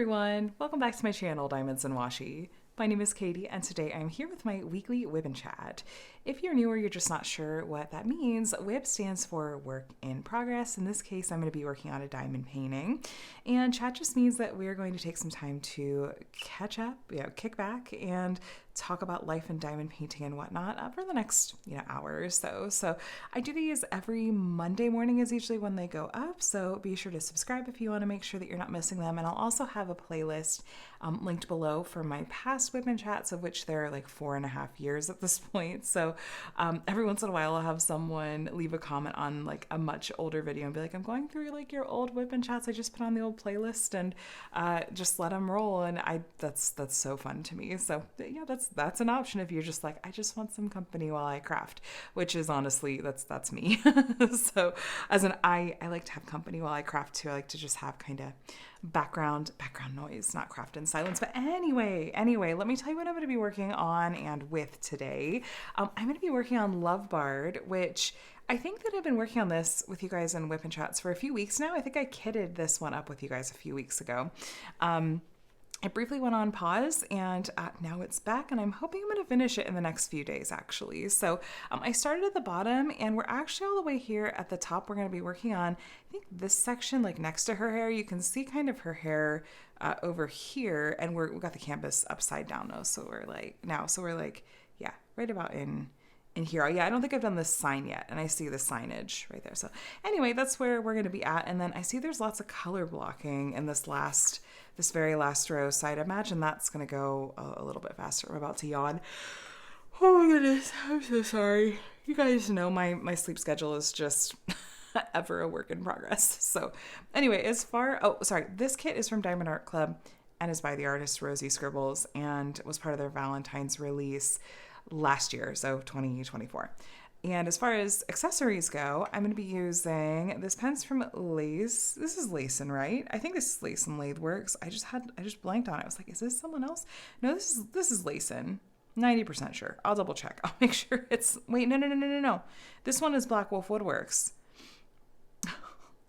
everyone, welcome back to my channel, Diamonds and Washi. My name is Katie, and today I'm here with my weekly WIP and Chat. If you're new or you're just not sure what that means, WIP stands for Work in Progress. In this case, I'm going to be working on a diamond painting. And Chat just means that we're going to take some time to catch up, kick back, and talk about life and diamond painting and whatnot for the next hour or so. So I do these every Monday morning is usually when they go up. So be sure to subscribe if you want to make sure that you're not missing them. And I'll also have a playlist linked below for my past WIP and Chats, of which there are like 4.5 years at this point. So every once in a while I'll have someone leave a comment on like a much older video and be like, I'm going through like your old WIP and Chats. I just put on the old playlist and just let them roll. And that's so fun to me. So yeah, that's an option if you're just like, I just want some company while I craft, which is honestly, that's me. So I like to have company while I craft too. I like to just have kind of background noise, not craft in silence. But anyway, let me tell you what I'm going to be working on and with today. I'm going to be working on Love Bard, which I think that I've been working on this with you guys in WIP and Chats for a few weeks now. I think I kitted this one up with you guys a few weeks ago. I briefly went on pause and now it's back, and I'm hoping I'm going to finish it in the next few days actually. So I started at the bottom and we're actually all the way here at the top. We're going to be working on, I think this section like next to her hair. You can see kind of her hair over here, and we've got the canvas upside down though. So we're like, yeah, right about in here. Yeah, I don't think I've done this sign yet, and I see the signage right there. So anyway, that's where we're going to be at. And then I see there's lots of color blocking in this very last row. So I'd imagine that's going to go a little bit faster. I'm about to yawn. Oh my goodness, I'm so sorry. You guys know my sleep schedule is just ever a work in progress. So anyway, this kit is from Diamond Art Club and is by the artist Rosie Scribbles and was part of their Valentine's release last year, so 2024. And as far as accessories go, I'm going to be using this pen's from Lace. This is Lacen, right? I think this is Lacen Lathe Works. I just blanked on it. I was like, is this someone else? No, this is Lacen. 90% sure. I'll double check. I'll make sure it's, wait, no. This one is Black Wolf Woodworks.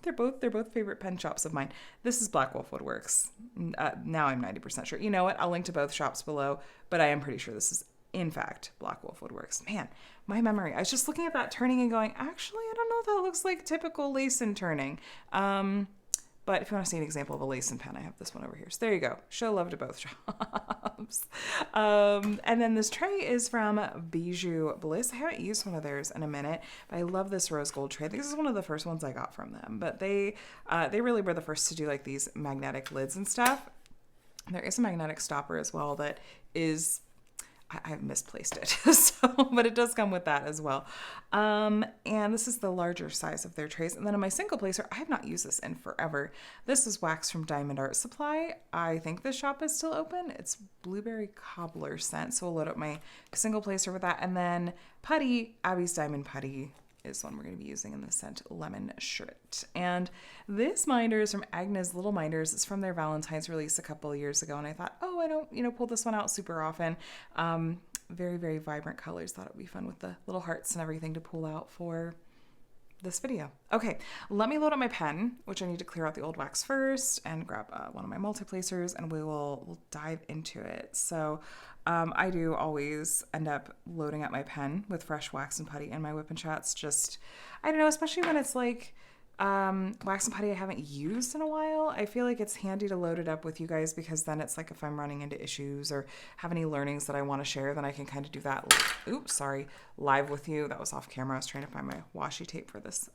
They're both favorite pen shops of mine. This is Black Wolf Woodworks. Now I'm 90% sure. You know what? I'll link to both shops below, but I am pretty sure this is in fact Black Wolf Woodworks. Man, my memory. I was just looking at that turning and going, actually, I don't know if that looks like typical Lacen turning. But if you want to see an example of a Lacen pen, I have this one over here. So there you go. Show love to both shops. And then this tray is from Bijou Bliss. I haven't used one of theirs in a minute, but I love this rose gold tray. I think this is one of the first ones I got from them. But they really were the first to do like these magnetic lids and stuff. There is a magnetic stopper as well that is, I've misplaced it, but it does come with that as well. And this is the larger size of their trays. And then in my single placer, I have not used this in forever. This is wax from Diamond Art Supply. I think this shop is still open. It's blueberry cobbler scent. So we'll load up my single placer with that. And then putty, Abby's Diamond Putty is one we're going to be using in the scent Lemon Shrit. And this minder is from Agnes Little Minders. It's from their Valentine's release a couple of years ago. And I thought, oh, I don't, pull this one out super often. Very, very vibrant colors. Thought it would be fun with the little hearts and everything to pull out for this video. Okay, let me load up my pen, which I need to clear out the old wax first and grab one of my multi-placers, and we'll dive into it. So I do always end up loading up my pen with fresh wax and putty in my WIP and Chats. Just, I don't know, especially when it's like wax and putty I haven't used in a while. I feel like it's handy to load it up with you guys, because then it's like if I'm running into issues or have any learnings that I want to share, then I can kind of do that. Live with you. That was off camera. I was trying to find my washi tape for this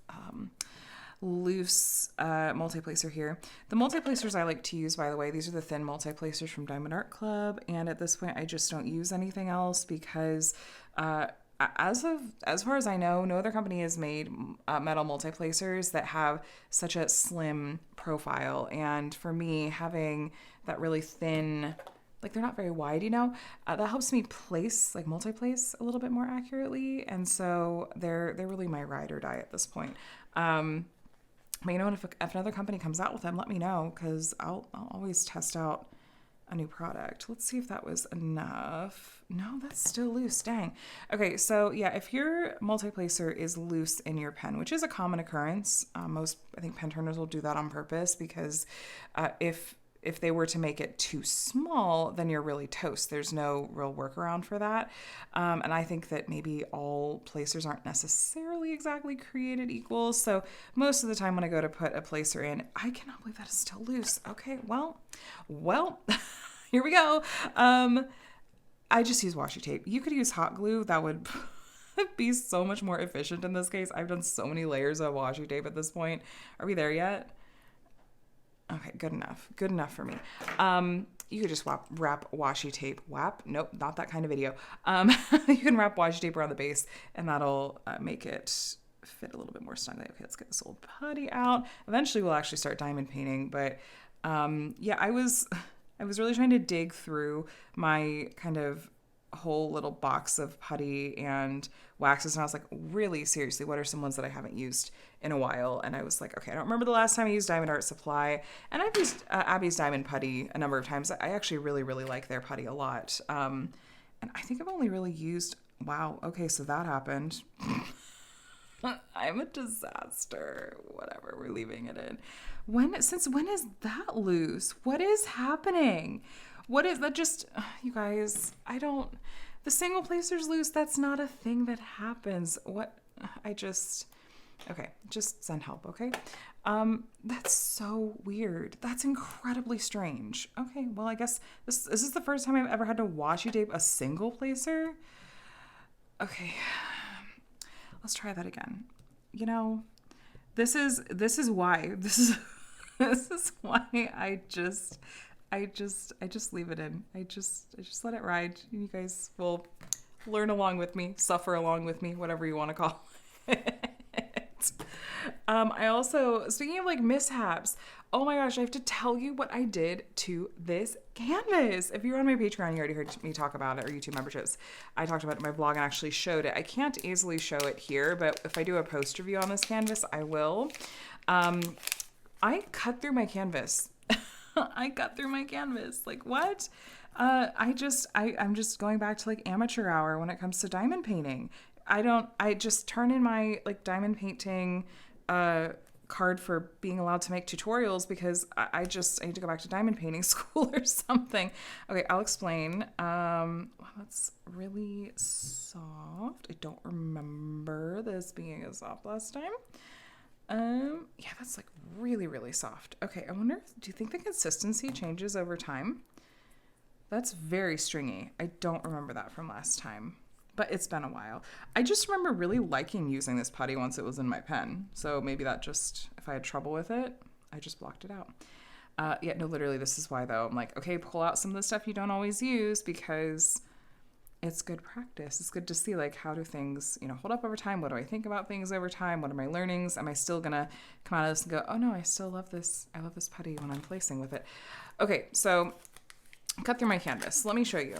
loose multi-placer here. The multi-placers I like to use, by the way, these are the thin multi-placers from Diamond Art Club, and at this point I just don't use anything else because as far as I know, no other company has made metal multi-placers that have such a slim profile. And for me, having that really thin, like they're not very wide, that helps me place, like multi-place a little bit more accurately. And so they're really my ride or die at this point. But if another company comes out with them, let me know, because I'll always test out a new product. Let's see if that was enough. No, that's still loose. Dang. Okay, so yeah, if your multi-placer is loose in your pen, which is a common occurrence, most, I think, pen turners will do that on purpose, because if if they were to make it too small, then you're really toast. There's no real workaround for that. And I think that maybe all placers aren't necessarily exactly created equal. So most of the time when I go to put a placer in, I cannot believe that is still loose. Okay, well, here we go. I just use washi tape. You could use hot glue. That would be so much more efficient in this case. I've done so many layers of washi tape at this point. Are we there yet? Okay, good enough. Good enough for me. You could just wrap washi tape. Nope, not that kind of video. You can wrap washi tape around the base, and that'll make it fit a little bit more snugly. Okay, let's get this old putty out. Eventually, we'll actually start diamond painting. But yeah, I was really trying to dig through my kind of whole little box of putty and waxes, and I was like, really seriously, what are some ones that I haven't used in a while? And I was like, okay, I don't remember the last time I used Diamond Art Supply, and I've used Abby's Diamond Putty a number of times. I actually really like their putty a lot, and I think I've only really used, wow, okay, so that happened. I'm a disaster. Whatever, we're leaving it in. Since when is that loose? What is happening? What is that? Just, you guys, the single placer's loose. That's not a thing that happens. Okay, just send help, okay? That's so weird. That's incredibly strange. Okay, well, I guess this is the first time I've ever had to washi tape a single placer. Okay, let's try that again. You know, this is why, this is why I just leave it in. I just let it ride. You guys will learn along with me, suffer along with me, whatever you want to call it. I also, speaking of like mishaps, oh my gosh, I have to tell you what I did to this canvas. If you're on my Patreon, you already heard me talk about it, or YouTube memberships. I talked about it in my blog and actually showed it. I can't easily show it here, but if I do a post review on this canvas, I will. I cut through my canvas. I cut through my canvas. Like, what? I'm just going back to like amateur hour when it comes to diamond painting. I just turn in my like diamond painting card for being allowed to make tutorials because I need to go back to diamond painting school or something. Okay, I'll explain. Wow, that's really soft. I don't remember this being as soft last time. Yeah, that's like really, really soft. Okay, I wonder, do you think the consistency changes over time? That's very stringy. I don't remember that from last time, but it's been a while. I just remember really liking using this putty once it was in my pen. So maybe that just, if I had trouble with it, I just blocked it out. Yeah, no, literally this is why though. I'm like, okay, pull out some of the stuff you don't always use because it's good practice. It's good to see like how do things, hold up over time? What do I think about things over time? What are my learnings? Am I still gonna come out of this and go, oh no, I still love this. I love this putty when I'm placing with it. Okay, so cut through my canvas. Let me show you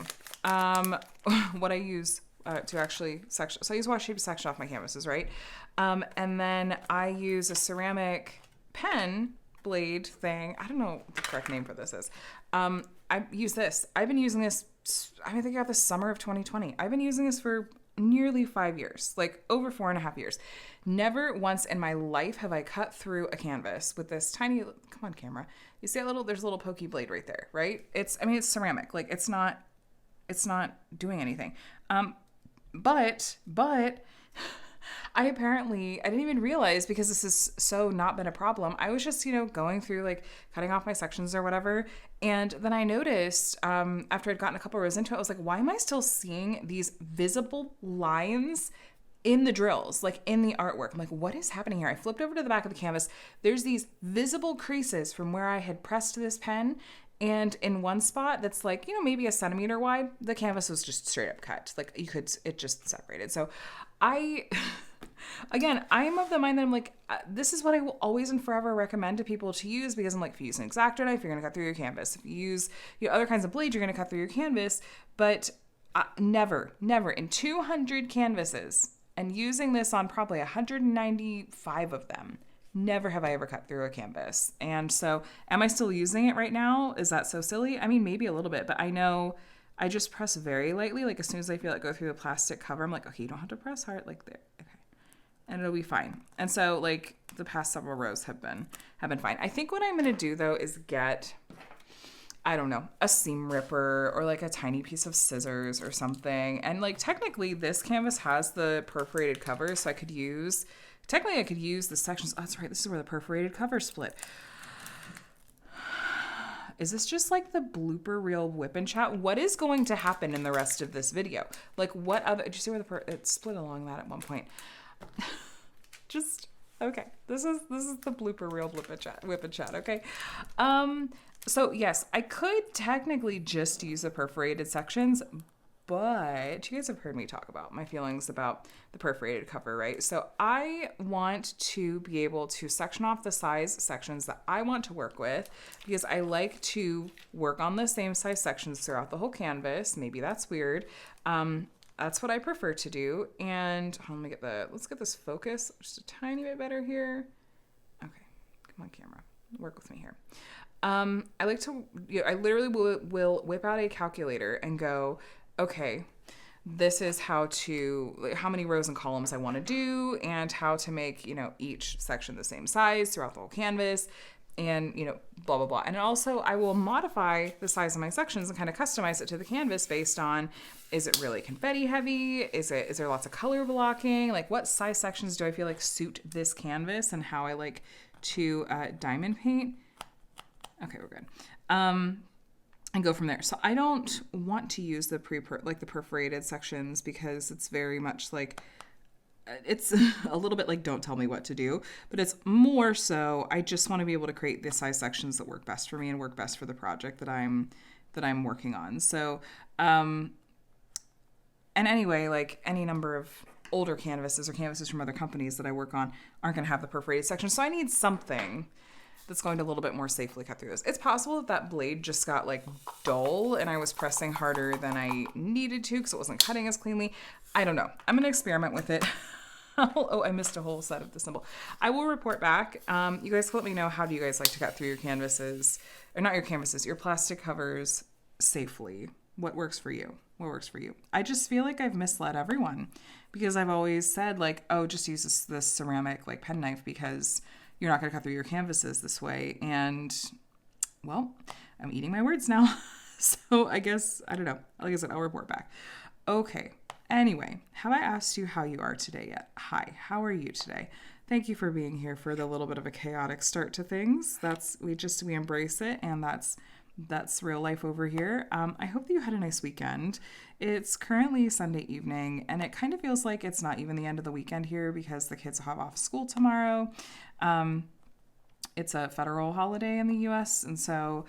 what I use to actually section. So I use washi tape to section off my canvases, right? And then I use a ceramic pen blade thing. I don't know what the correct name for this is. I use this. I've been using this, I think I got this summer of 2020. I've been using this for nearly 5 years, like over 4.5 years. Never once in my life have I cut through a canvas with this tiny, come on camera. You see that there's a little pokey blade right there, right? It's ceramic. Like it's not doing anything. But I didn't even realize because this has so not been a problem. I was just, going through like cutting off my sections or whatever. And then I noticed after I'd gotten a couple rows into it, I was like, why am I still seeing these visible lines in the drills, like in the artwork? I'm like, what is happening here? I flipped over to the back of the canvas. There's these visible creases from where I had pressed this pen. And in one spot that's like, maybe a centimeter wide, the canvas was just straight up cut. Like it just separated. So I'm of the mind that I'm like, this is what I will always and forever recommend to people to use because I'm like, if you use an X-Acto knife, you're going to cut through your canvas. If you use other kinds of blades, you're going to cut through your canvas. But never in 200 canvases and using this on probably 195 of them, never have I ever cut through a canvas. And so am I still using it right now? Is that so silly? I mean, maybe a little bit, but I know I just press very lightly. Like as soon as I feel it go through the plastic cover, I'm like, okay, you don't have to press hard, like there. Okay. And it'll be fine. And so like the past several rows have been fine. I think what I'm going to do though is get I don't know, a seam ripper or like a tiny piece of scissors or something. And like technically this canvas has the perforated cover, so I could use the sections. Oh, that's right. This is where the perforated cover split. Is this just like the blooper reel WIP and Chat? What is going to happen in the rest of this video? Like what other, did you see where it split along that at one point? Just, okay. This is the blooper reel WIP and Chat, okay? So yes, I could technically just use the perforated sections, but you guys have heard me talk about my feelings about the perforated cover, right? So I want to be able to section off the size sections that I want to work with because I like to work on the same size sections throughout the whole canvas. Maybe that's weird. That's what I prefer to do. And let's get this focus just a tiny bit better here. Okay, come on camera, work with me here. I like to, I literally will whip out a calculator and go, okay, this is how many rows and columns I want to do and how to make, each section the same size throughout the whole canvas and, blah, blah, blah. And also I will modify the size of my sections and kind of customize it to the canvas based on, is it really confetti heavy? Is there lots of color blocking? Like what size sections do I feel like suit this canvas and how I like to diamond paint? Okay, we're good. And go from there. So I don't want to use the the perforated sections because it's very much like, it's a little bit like don't tell me what to do, but it's more so I just want to be able to create the size sections that work best for me and work best for the project that I'm working on. So, and anyway, like any number of older canvases or canvases from other companies that I work on aren't going to have the perforated section. So I need something that's going to a little bit more safely cut through this. It's possible that blade just got like dull and I was pressing harder than I needed to because it wasn't cutting as cleanly. I don't know. I'm going to experiment with it. Oh, I missed a whole set of the symbol. I will report back. You guys can let me know, how do you guys like to cut through your canvases, or not your canvases, your plastic covers safely? What works for you? What works for you? I just feel like I've misled everyone because I've always said like, oh, just use this ceramic like penknife because you're not going to cut through your canvases this way. And, well, I'm eating my words now. So I guess, I don't know. Like I said, I'll report back. Okay. Anyway, have I asked you how you are today yet? Hi, how are you today? Thank you for being here for the little bit of a chaotic start to things. We embrace it, and that's real life over here. I hope that you had a nice weekend. It's currently Sunday evening, and it kind of feels like it's not even the end of the weekend here because the kids have off school tomorrow. It's a federal holiday in the U.S., and so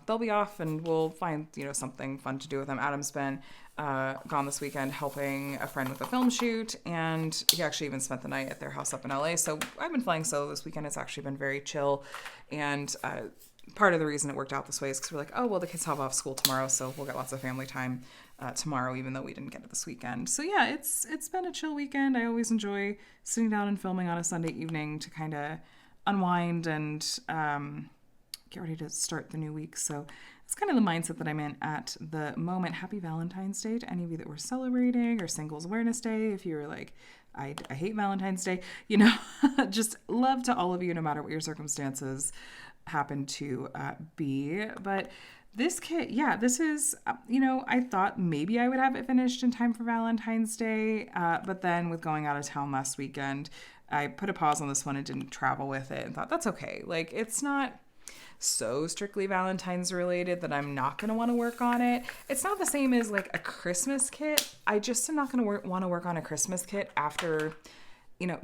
they'll be off, and we'll find something fun to do with them. Adam's been gone this weekend helping a friend with a film shoot, and he actually even spent the night at their house up in LA. So I've been flying solo this weekend. It's actually been very chill, and part of the reason it worked out this way is because we're like, oh, well, the kids have off school tomorrow, so we'll get lots of family time tomorrow, even though we didn't get it this weekend. So yeah, it's been a chill weekend. I always enjoy sitting down and filming on a Sunday evening to kind of unwind and get ready to start the new week. So it's kind of the mindset that I'm in at the moment. Happy Valentine's Day to any of you that were celebrating, or Singles Awareness Day if you were like, I hate Valentine's Day. Just love to all of you, no matter what your circumstances happen to be. But this kit, this is, I thought maybe I would have it finished in time for Valentine's Day, but then with going out of town last weekend, I put a pause on this one and didn't travel with it and thought that's okay. Like, it's not so strictly Valentine's related that I'm not going to want to work on it. It's not the same as like a Christmas kit. I just am not going to want to work on a Christmas kit after,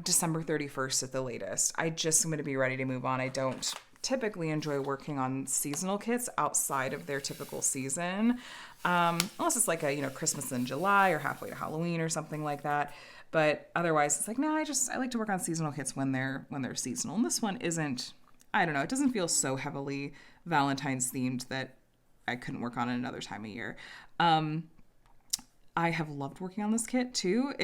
December 31st at the latest. I just am going to be ready to move on. I don't typically enjoy working on seasonal kits outside of their typical season, unless it's like a Christmas in July or halfway to Halloween or something like that. But otherwise, it's like, no, I like to work on seasonal kits when they're seasonal. And this one isn't. I don't know. It doesn't feel so heavily Valentine's themed that I couldn't work on it another time of year. I have loved working on this kit too.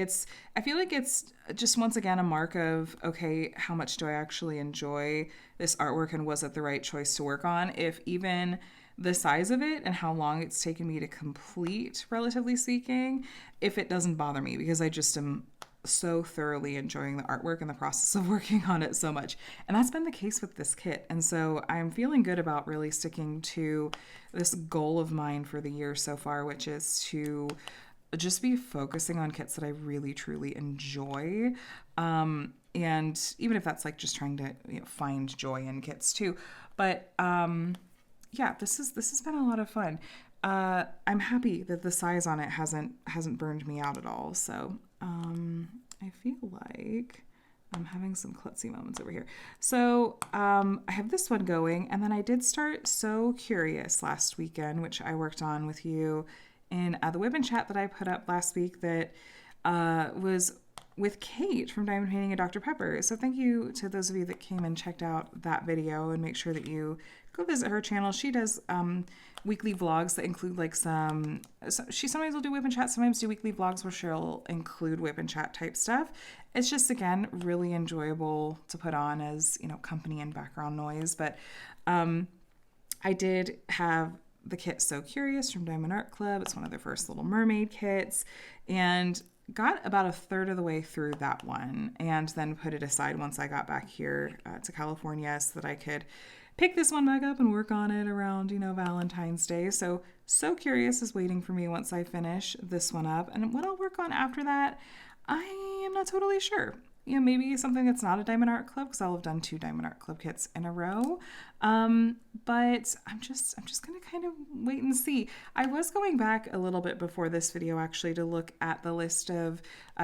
I feel like it's just once again a mark of, okay, how much do I actually enjoy this artwork, and was it the right choice to work on? If even the size of it and how long it's taken me to complete, relatively speaking, if it doesn't bother me, because I just am so thoroughly enjoying the artwork and the process of working on it so much. And that's been the case with this kit. And so I'm feeling good about really sticking to this goal of mine for the year so far, which is to just be focusing on kits that I really truly enjoy. And even if that's like just trying to find joy in kits too. But yeah, this has been a lot of fun. I'm happy that the size on it hasn't burned me out at all. So I feel like I'm having some klutzy moments over here. So I have this one going, and then I did start So Curious last weekend, which I worked on with you in the WIP and Chat that I put up last week that was with Kate from Diamond Painting and Dr. Pepper. So thank you to those of you that came and checked out that video, and make sure that you go visit her channel. She does weekly vlogs that include like she sometimes will do WIP and Chat, sometimes do weekly vlogs where she'll include WIP and Chat type stuff. It's just, again, really enjoyable to put on as, company and background noise. But I did have the kit So Curious from Diamond Art Club. It's one of their first Little Mermaid kits, and got about a third of the way through that one, and then put it aside once I got back here to California so that I could pick this one back up and work on it around, Valentine's Day. So Curious is waiting for me once I finish this one up. And what I'll work on after that, I am not totally sure. Maybe something that's not a Diamond Art Club, because I'll have done 2 Diamond Art Club kits in a row. But I'm just going to kind of wait and see. I was going back a little bit before this video actually to look at the list of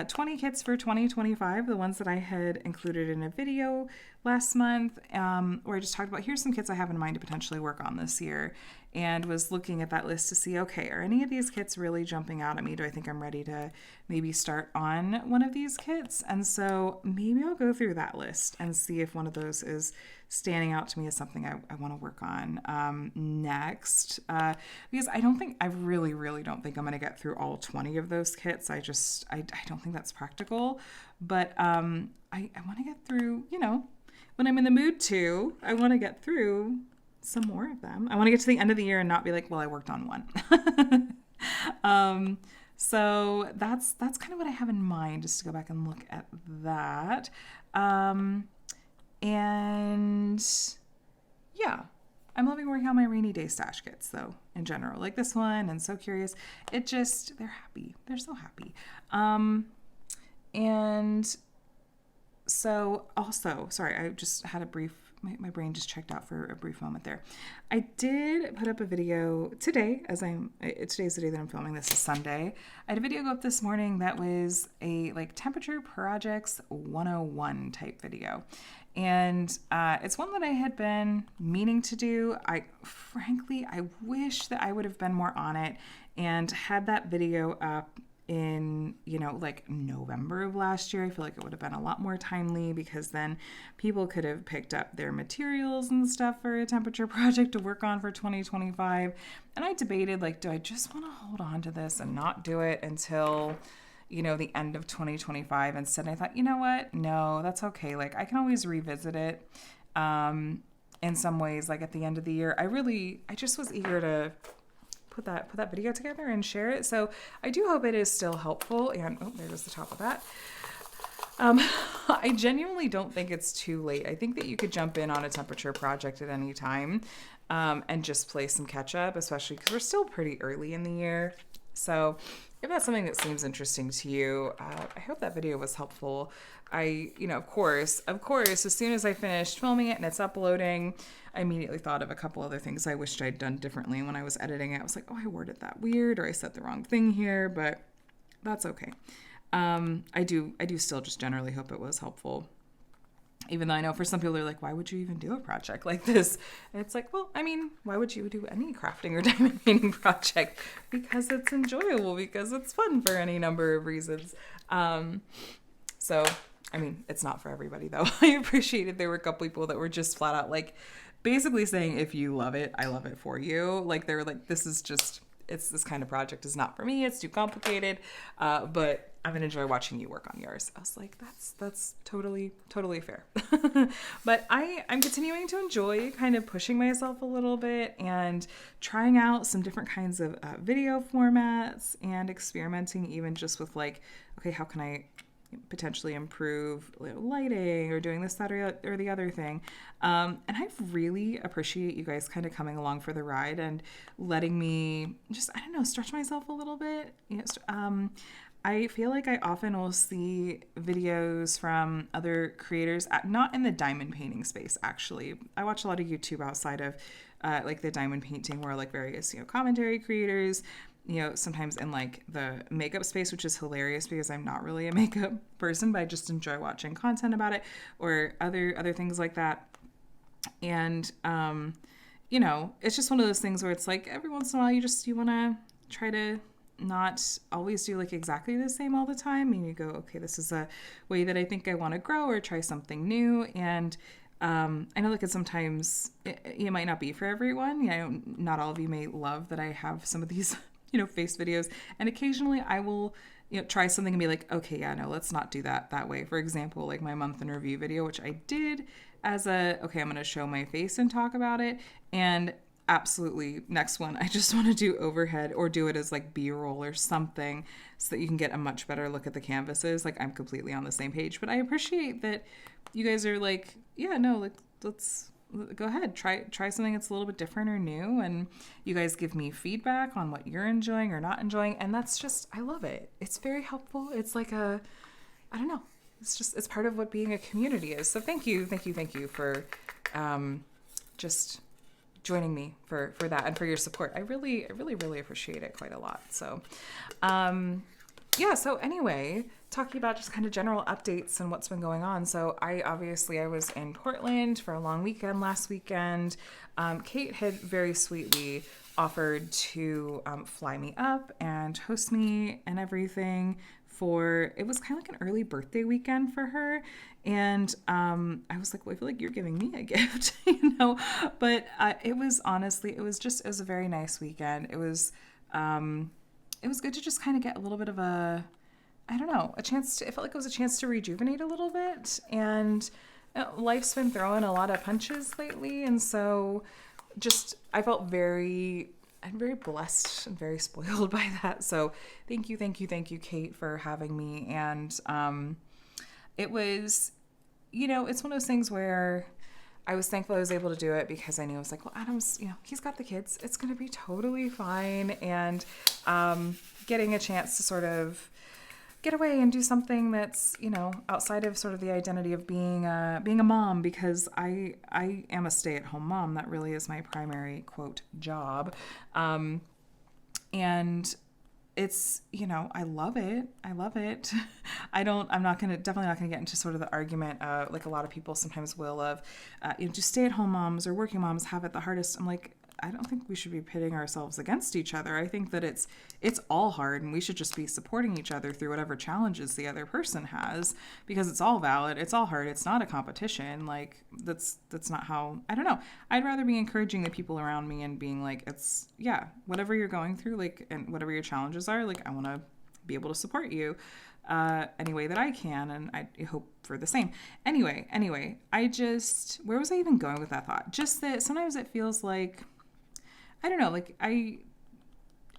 20 kits for 2025, the ones that I had included in a video last month, where I just talked about, here's some kits I have in mind to potentially work on this year, and was looking at that list to see, okay, are any of these kits really jumping out at me? Do I think I'm ready to maybe start on one of these kits? And so maybe I'll go through that list and see if one of those is standing out to me as something I want to work on next, because I really don't think I'm going to get through all 20 of those kits. I don't think that's practical, but I want to get through, when I'm in the mood to, I want to get through some more of them. I want to get to the end of the year and not be like, well, I worked on one. So that's kind of what I have in mind, just to go back and look at that. And yeah, I'm loving working on my rainy day stash kits though, in general, like this one and So Curious. They're happy. They're so happy. And so also, sorry, I just had a brief, my brain just checked out for a brief moment there. I did put up a video today, today's the day that I'm filming this, is Sunday. I had a video go up this morning that was a Temperature Projects 101 type video. And it's one that I had been meaning to do. Frankly, I wish that I would have been more on it and had that video up in, November of last year. I feel like it would have been a lot more timely, because then people could have picked up their materials and stuff for a temperature project to work on for 2025. And I debated, do I just want to hold on to this and not do it until the end of 2025 instead? And I thought, you know what? No, that's okay. I can always revisit it in some ways, at the end of the year. I just was eager to put that video together and share it. So I do hope it is still helpful. And there goes the top of that. I genuinely don't think it's too late. I think that you could jump in on a temperature project at any time and just play some catch up, especially because we're still pretty early in the year. So if that's something that seems interesting to you, I hope that video was helpful. Of course, as soon as I finished filming it and it's uploading, I immediately thought of a couple other things I wished I'd done differently. When I was editing it, I was like, oh, I worded that weird, or I said the wrong thing here, but that's okay. I do still just generally hope it was helpful. Even though I know for some people, they're like, why would you even do a project like this? And it's like, well, why would you do any crafting or diamond painting project? Because it's enjoyable, because it's fun for any number of reasons. It's not for everybody, though. I appreciated there were a couple people that were just flat out basically saying, if you love it, I love it for you. They were like, this kind of project is not for me. It's too complicated. But I'm going to enjoy watching you work on yours. I was like, that's totally fair. But I'm continuing to enjoy kind of pushing myself a little bit and trying out some different kinds of video formats and experimenting even just with okay, how can I potentially improve lighting or doing this, that, or the other thing. And I really appreciate you guys kind of coming along for the ride and letting me just, I don't know, stretch myself a little bit. I feel like I often will see videos from other creators, not in the diamond painting space, actually. I watch a lot of YouTube outside of like the diamond painting, where like various, commentary creators, sometimes in like the makeup space, which is hilarious because I'm not really a makeup person, but I just enjoy watching content about it, or other things like that. And, it's just one of those things where it's like every once in a while you want to try to not always do like exactly the same all the time. And you go, okay, this is a way that I think I want to grow or try something new. And I know like sometimes it might not be for everyone. Not all of you may love that I have some of these, face videos. And occasionally I will, try something and be like, okay, yeah, no, let's not do that way. For example, like my month in review video, which I did as I'm going to show my face and talk about it. And absolutely, next one, I just want to do overhead or do it as like B-roll or something so that you can get a much better look at the canvases. Like I'm completely on the same page, but I appreciate that you guys are like, yeah, no, like let's go ahead, try something that's a little bit different or new, and you guys give me feedback on what you're enjoying or not enjoying, and that's just, I love it. It's very helpful. It's like I don't know. It's part of what being a community is. So thank you for just joining me for that and for your support. I really appreciate it quite a lot. So, so anyway, talking about just kind of general updates and what's been going on. So I was in Portland for a long weekend last weekend. Kate had very sweetly offered to fly me up and host me and everything it was kind of like an early birthday weekend for her. And I was like, well, I feel like you're giving me a gift, but it was a very nice weekend. It was good to just kind of get a little bit of a chance to, it felt like it was a chance to rejuvenate a little bit. And life's been throwing a lot of punches lately. And so I felt I'm very blessed and very spoiled by that. So thank you, Kate, for having me. And it was, it's one of those things where I was thankful I was able to do it because I knew I was like, well, Adam's, he's got the kids. It's going to be totally fine. And getting a chance to sort of get away and do something that's, outside of sort of the identity of being a mom, because I am a stay-at-home mom. That really is my primary, quote, job. And it's, I love it. I'm definitely not going to get into sort of the argument, like a lot of people sometimes will, of, just stay-at-home moms or working moms have it the hardest. I'm like, I don't think we should be pitting ourselves against each other. I think that it's all hard, and we should just be supporting each other through whatever challenges the other person has, because it's all valid. It's all hard. It's not a competition. Like that's not how, I don't know. I'd rather be encouraging the people around me and being like, whatever you're going through, like, and whatever your challenges are, like, I want to be able to support you any way that I can, and I hope for the same. Anyway, where was I even going with that thought? Just that sometimes it feels like, I don't know, like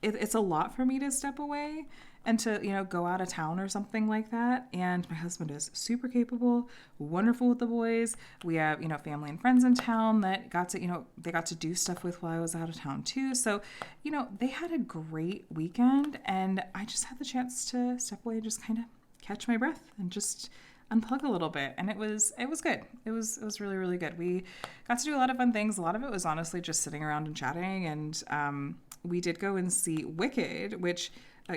it's a lot for me to step away and to, go out of town or something like that. And my husband is super capable, wonderful with the boys. We have, family and friends in town that got to, they got to do stuff with while I was out of town too. So, they had a great weekend, and I just had the chance to step away and just kind of catch my breath and just unplug a little bit. And it was good. It was really, really good. We got to do a lot of fun things. A lot of it was honestly just sitting around and chatting. And we did go and see Wicked, which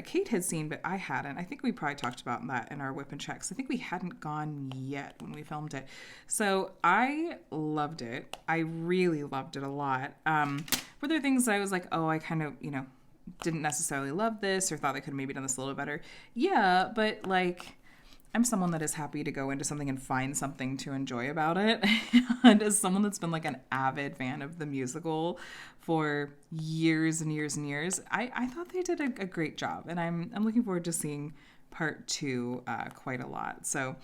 Kate had seen, but I hadn't. I think we probably talked about that in our WIP and Chat, 'cause I think we hadn't gone yet when we filmed it. So I loved it. I really loved it a lot. Were there things that I was like, oh, I kind of, didn't necessarily love this, or thought they could have maybe done this a little better? Yeah, but like, I'm someone that is happy to go into something and find something to enjoy about it. And as someone that's been like an avid fan of the musical for years and years and years, I thought they did a great job. And I'm looking forward to seeing part 2 quite a lot. So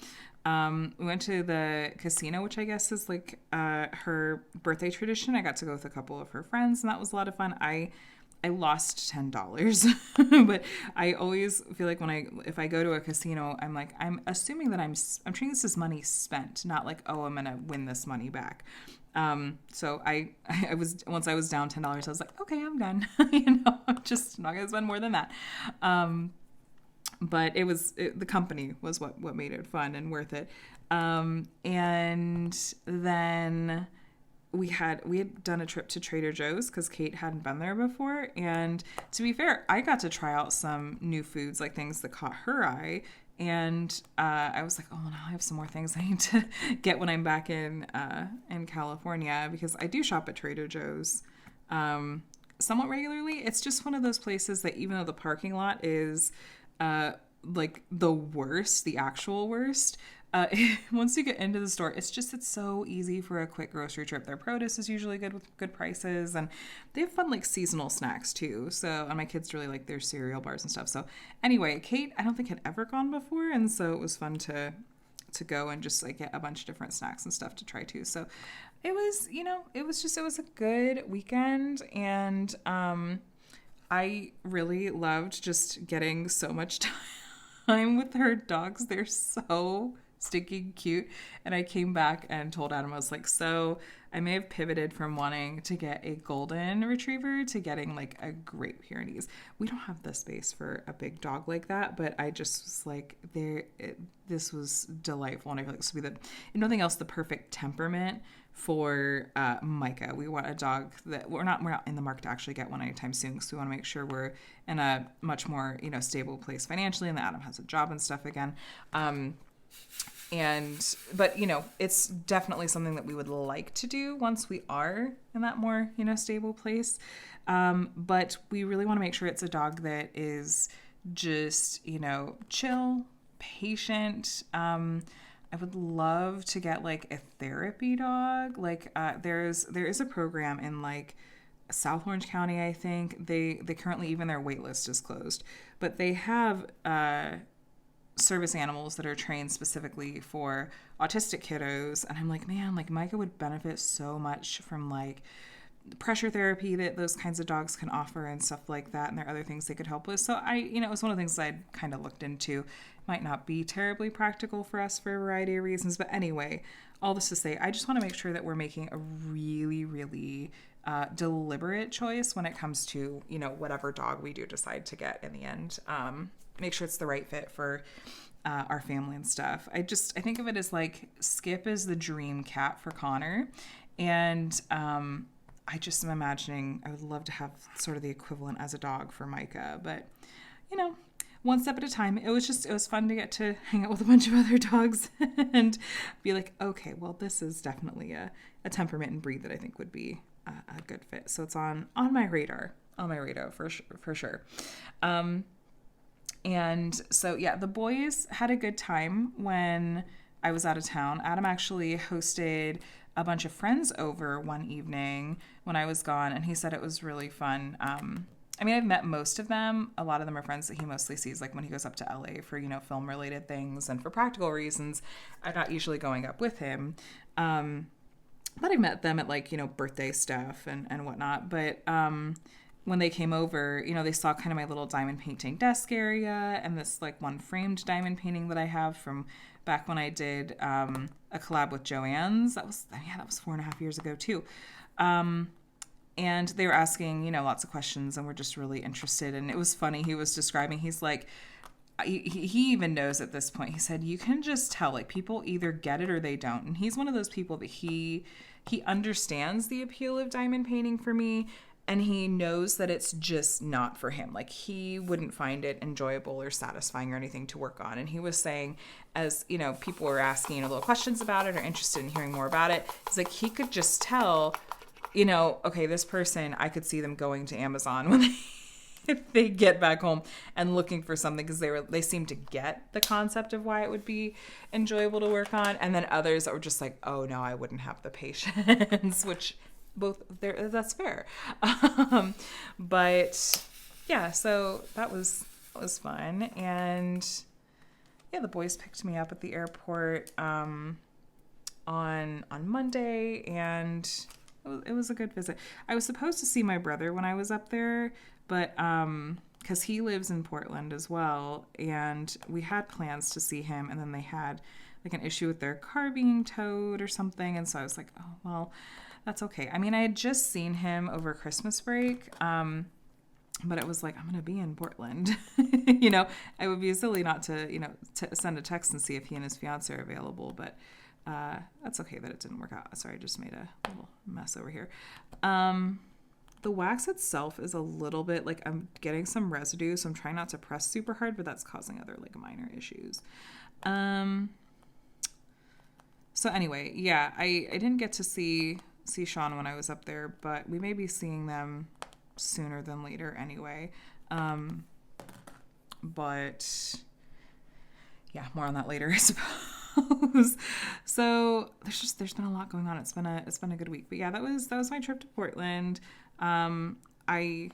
we went to the casino, which I guess is like her birthday tradition. I got to go with a couple of her friends, and that was a lot of fun. I I lost $10, but I always feel like if I go to a casino, I'm like, I'm assuming that I'm treating this as money spent, not like, oh, I'm going to win this money back. So I was, once I was down $10, I was like, okay, I'm done. I'm just not going to spend more than that. But the company was what made it fun and worth it. And then we had done a trip to Trader Joe's because Kate hadn't been there before. And to be fair, I got to try out some new foods, like things that caught her eye. And I was like, oh, now I have some more things I need to get when I'm back in California, because I do shop at Trader Joe's somewhat regularly. It's just one of those places that even though the parking lot is like the worst, the actual worst, once you get into the store, it's so easy for a quick grocery trip. Their produce is usually good with good prices, and they have fun like seasonal snacks too. So, and my kids really like their cereal bars and stuff. So anyway, Kate, I don't think had ever gone before, and so it was fun to go and just like get a bunch of different snacks and stuff to try too. So it was, it was a good weekend, and I really loved just getting so much time with her dogs. They're so stinking cute. And I came back and told Adam, I was like, so I may have pivoted from wanting to get a golden retriever to getting like a Great Pyrenees. We don't have the space for a big dog like that, but I just was like, this was delightful. And I feel like this would be if nothing else, the perfect temperament for Micah. We want a dog that we're not in the market to actually get one anytime soon, because we want to make sure we're in a much more stable place financially, and that Adam has a job and stuff again. But it's definitely something that we would like to do once we are in that more stable place. But we really want to make sure it's a dog that is just chill, patient. I would love to get like a therapy dog. Like there is a program in like South Orange County, I think. They currently, even their wait list is closed, but they have service animals that are trained specifically for autistic kiddos. And I'm like, man, like Micah would benefit so much from like pressure therapy that those kinds of dogs can offer and stuff like that. And there are other things they could help with. So it was one of the things I'd kind of looked into. Might not be terribly practical for us for a variety of reasons. But anyway, all this to say, I just want to make sure that we're making a really, really deliberate choice when it comes to, whatever dog we do decide to get in the end. Make sure it's the right fit for our family and stuff. I think of it as like Skip is the dream cat for Connor. And I just am imagining I would love to have sort of the equivalent as a dog for Micah. But, one step at a time. It was fun to get to hang out with a bunch of other dogs and be like, okay, well, this is definitely a temperament and breed that I think would be a good fit. So it's on my radar for sure. And so, yeah, the boys had a good time when I was out of town. Adam actually hosted a bunch of friends over one evening when I was gone, and he said it was really fun. I've met most of them. A lot of them are friends that he mostly sees, like when he goes up to LA for, film-related things. And for practical reasons, I'm not usually going up with him. But I met them at, like, birthday stuff and whatnot. But when they came over, they saw kind of my little diamond painting desk area and this, like, one framed diamond painting that I have from back when I did a collab with Joann's. That was 4.5 years ago, too. And they were asking, lots of questions, and we're just really interested. And it was funny. He was describing, he's like, he even knows at this point, he said, you can just tell, like, people either get it or they don't. And he's one of those people that he understands the appeal of diamond painting for me, and he knows that it's just not for him. Like, he wouldn't find it enjoyable or satisfying or anything to work on. And he was saying, as, people were asking, little questions about it or interested in hearing more about it, he's like, he could just tell, okay, this person, I could see them going to Amazon when if they get back home and looking for something, because they seem to get the concept of why it would be enjoyable to work on. And then others that were just like, oh no, I wouldn't have the patience, which that's fair. But yeah, so that was fun. And yeah, the boys picked me up at the airport on Monday, and it was a good visit. I was supposed to see my brother when I was up there But because he lives in Portland as well, and we had plans to see him, and then they had like an issue with their car being towed or something, and so I was like, oh well, that's okay. I mean, I had just seen him over Christmas break, but it was like, I'm gonna be in Portland. You know, I would be silly not to, you know, send a text and see if he and his fiance are available, but that's okay that it didn't work out. Sorry, I just made a little mess over here. The wax itself is a little bit like I'm getting some residue, so I'm trying not to press super hard, but that's causing other like minor issues. So anyway, yeah, I didn't get to see Sean when I was up there, but we may be seeing them sooner than later anyway. But yeah, more on that later, I suppose. So there's been a lot going on. It's been a good week. But yeah, that was my trip to Portland. I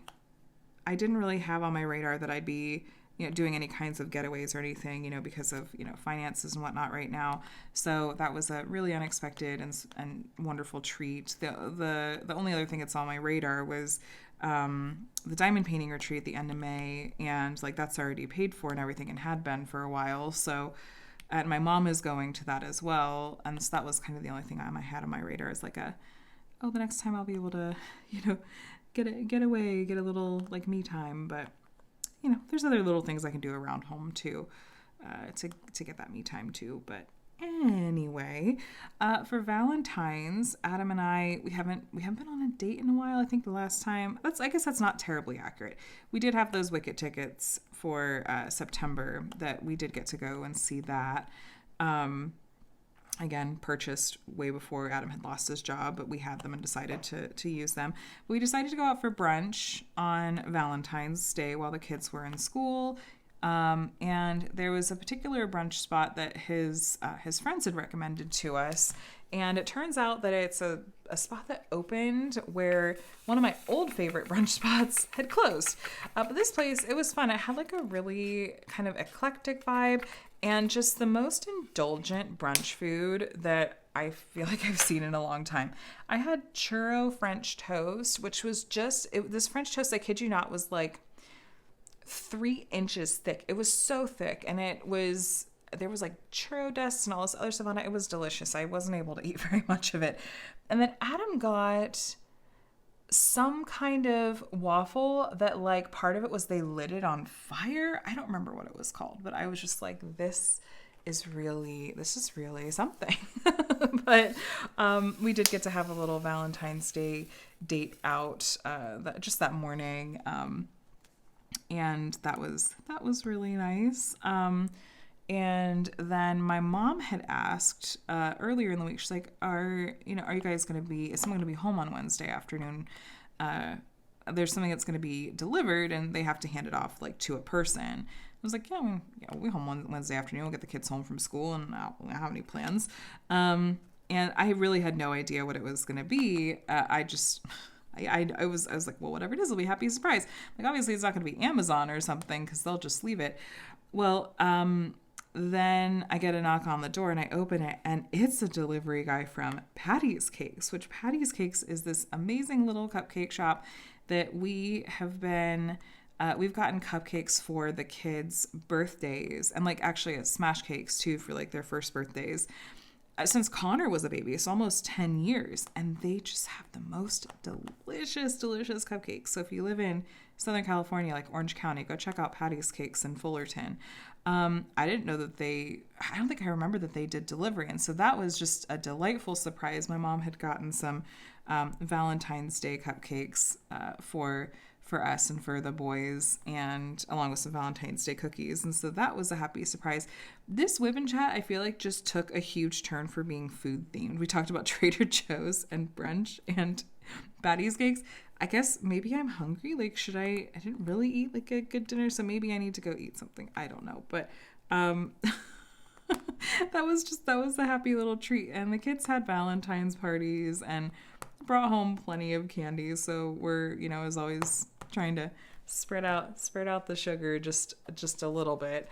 didn't really have on my radar that I'd be, you know, doing any kinds of getaways or anything, you know, because of, you know, finances and whatnot right now. So that was a really unexpected and wonderful treat. The only other thing that's on my radar was the diamond painting retreat at the end of May, and like that's already paid for and everything, and had been for a while. So, and my mom is going to that as well, and so that was kind of the only thing I had on my radar is like the next time I'll be able to, you know, get away, get a little like me time. But you know, there's other little things I can do around home too, to get that me time too. But anyway, for Valentine's, Adam and I, we haven't been on a date in a while. I think the last time, I guess that's not terribly accurate. We did have those Wicked tickets for September that we did get to go and see that. Again, purchased way before Adam had lost his job, but we had them and decided to use them. We decided to go out for brunch on Valentine's Day while the kids were in school. And there was a particular brunch spot that his friends had recommended to us. And it turns out that it's a spot that opened where one of my old favorite brunch spots had closed. But this place, it was fun. It had like a really kind of eclectic vibe and just the most indulgent brunch food that I feel like I've seen in a long time. I had churro French toast, which was this French toast, I kid you not, was like 3 inches thick. It was so thick, and there was like churro dust and all this other stuff on it. It was delicious. I wasn't able to eat very much of it. And then Adam got some kind of waffle that like part of it was they lit it on fire. I don't remember what it was called, but I was just like, this is really something. But we did get to have a little Valentine's Day date out just that morning. And that was really nice. And then my mom had asked earlier in the week, she's like, are you guys going to be, is someone going to be home on Wednesday afternoon? There's something that's going to be delivered and they have to hand it off like to a person. I was like, yeah, we'll be home on Wednesday afternoon. We'll get the kids home from school and I don't have any plans. And I really had no idea what it was going to be. I was like, well, whatever it is, it'll be a happy surprise. Like, obviously it's not going to be Amazon or something because they'll just leave it. Well, then I get a knock on the door and I open it and it's a delivery guy from Patty's Cakes, which Patty's Cakes is this amazing little cupcake shop that we have been, we've gotten cupcakes for the kids' birthdays and like actually smash cakes too for like their first birthdays. Since Connor was a baby, it's almost 10 years, and they just have the most delicious cupcakes. So if you live in Southern California, like Orange County, go check out Patty's Cakes in Fullerton. I didn't know that I don't think I remember that they did delivery, and so that was just a delightful surprise. My mom had gotten some Valentine's Day cupcakes for us and for the boys, and along with some Valentine's Day cookies. And so that was a happy surprise. This WIP and Chat, I feel like, just took a huge turn for being food themed. We talked about Trader Joe's and brunch and Patty's Cakes. I guess maybe I'm hungry. Like, I didn't really eat like a good dinner, so maybe I need to go eat something. I don't know. But that was a happy little treat. And the kids had Valentine's parties and brought home plenty of candy. So we're, as always, trying to spread out the sugar just a little bit.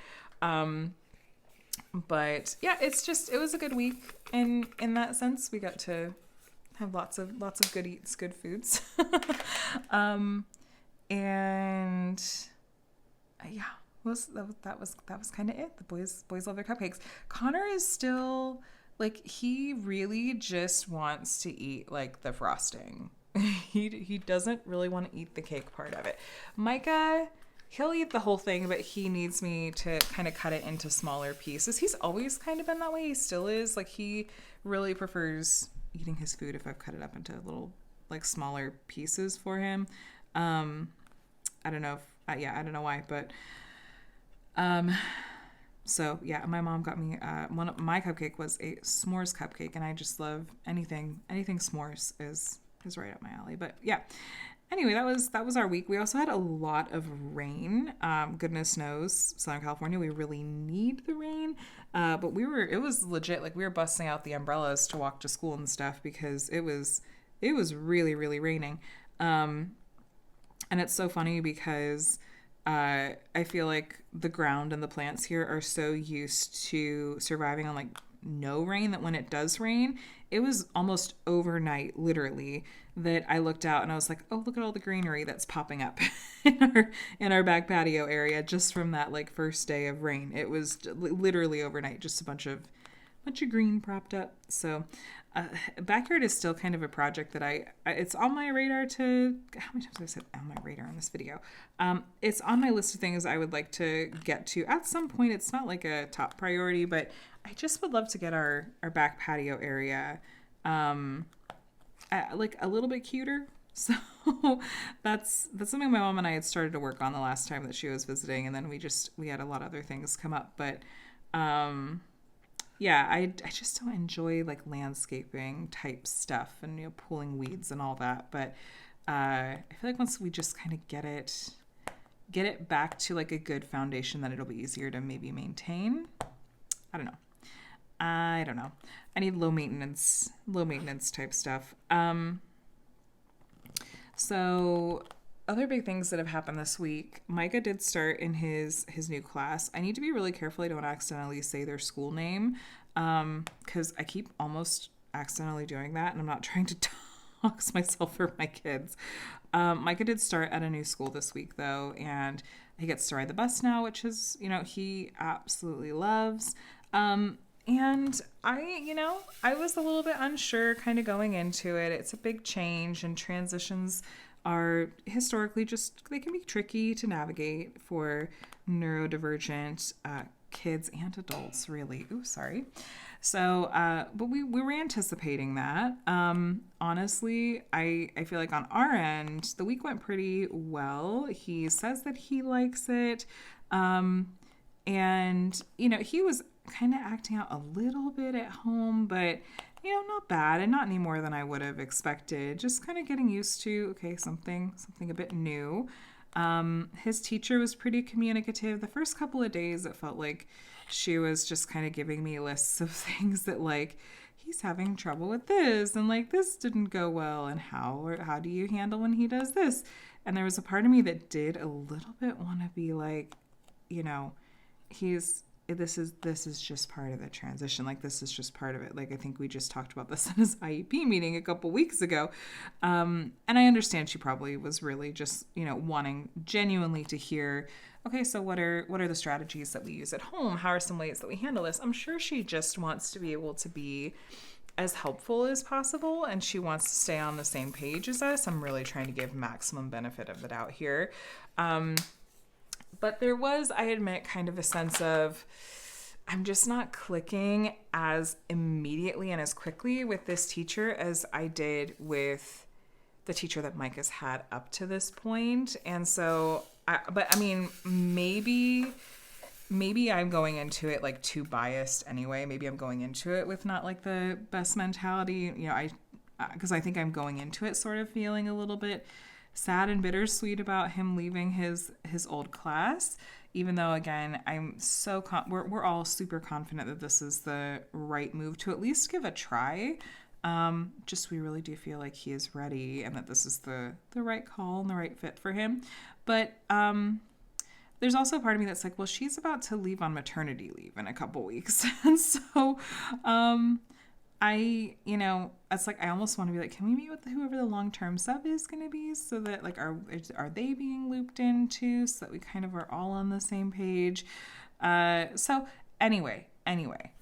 But yeah, it was a good week in that sense. We got to have lots of good eats, good foods. And yeah, that was kind of it. The boys love their cupcakes. Connor is still like, he really just wants to eat like the frosting. He doesn't really want to eat the cake part of it. Micah, he'll eat the whole thing, but he needs me to kind of cut it into smaller pieces. He's always kind of been that way. He still is. Like, he really prefers eating his food if I've cut it up into little, like, smaller pieces for him. I don't know if, I don't know why, but, so yeah, my mom got me, my cupcake was a s'mores cupcake, and I just love anything s'mores is right up my alley. But yeah, anyway, that was our week. We also had a lot of rain. Goodness knows, Southern California, we really need the rain. But it was legit. Like, we were busting out the umbrellas to walk to school and stuff because it was really, really raining. And it's so funny because I feel like the ground and the plants here are so used to surviving on like no rain that when it does rain, it was almost overnight, literally, that I looked out and I was like, oh, look at all the greenery that's popping up in our back patio area just from that like first day of rain. It was literally overnight, just a bunch of green propped up. So backyard is still kind of a project that it's on my radar to, how many times have I said on my radar in this video? It's on my list of things I would like to get to at some point. It's not like a top priority, but I just would love to get our back patio area like a little bit cuter. So that's something my mom and I had started to work on the last time that she was visiting, and then we had a lot of other things come up. But yeah, I just don't enjoy like landscaping type stuff and, you know, pulling weeds and all that. But I feel like once we just kind of get it back to like a good foundation, then it'll be easier to maybe maintain. I don't know. I need low maintenance type stuff. So other big things that have happened this week, Micah did start in his new class. I need to be really careful I don't accidentally say their school name, because I keep almost accidentally doing that, and I'm not trying to dox myself or my kids. Micah did start at a new school this week, though, and he gets to ride the bus now, which is, you know, he absolutely loves. And I was a little bit unsure kind of going into it. It's a big change, and transitions are historically they can be tricky to navigate for neurodivergent kids and adults, really. Ooh, sorry. So, but we were anticipating that. Honestly, I feel like on our end, the week went pretty well. He says that he likes it. And, you know, he was kind of acting out a little bit at home, but, you know, not bad, and not any more than I would have expected. Just kind of getting used to, okay, something a bit new. His teacher was pretty communicative. The first couple of days, it felt like she was just kind of giving me lists of things that, like, he's having trouble with this, and like this didn't go well, and how do you handle when he does this? And there was a part of me that did a little bit want to be like, you know, this is just part of the transition. Like, this is just part of it. Like, I think we just talked about this in his IEP meeting a couple weeks ago. And I understand she probably was really just, you know, wanting genuinely to hear, okay, so what are the strategies that we use at home? How are some ways that we handle this? I'm sure she just wants to be able to be as helpful as possible, and she wants to stay on the same page as us. I'm really trying to give maximum benefit of the doubt here. But there was, I admit, kind of a sense of, I'm just not clicking as immediately and as quickly with this teacher as I did with the teacher that Mike has had up to this point. And so, maybe I'm going into it like too biased anyway. Maybe I'm going into it with not like the best mentality, you know, because I think I'm going into it sort of feeling a little bit sad and bittersweet about him leaving his old class, even though, again, I'm so we're all super confident that this is the right move to at least give a try. Just we really do feel like he is ready, and that this is the right call and the right fit for him. But there's also a part of me that's like, well, she's about to leave on maternity leave in a couple weeks, and so it's like I almost want to be like, can we meet with whoever the long-term sub is going to be, so that like are they being looped into, so that we kind of are all on the same page. So anyway,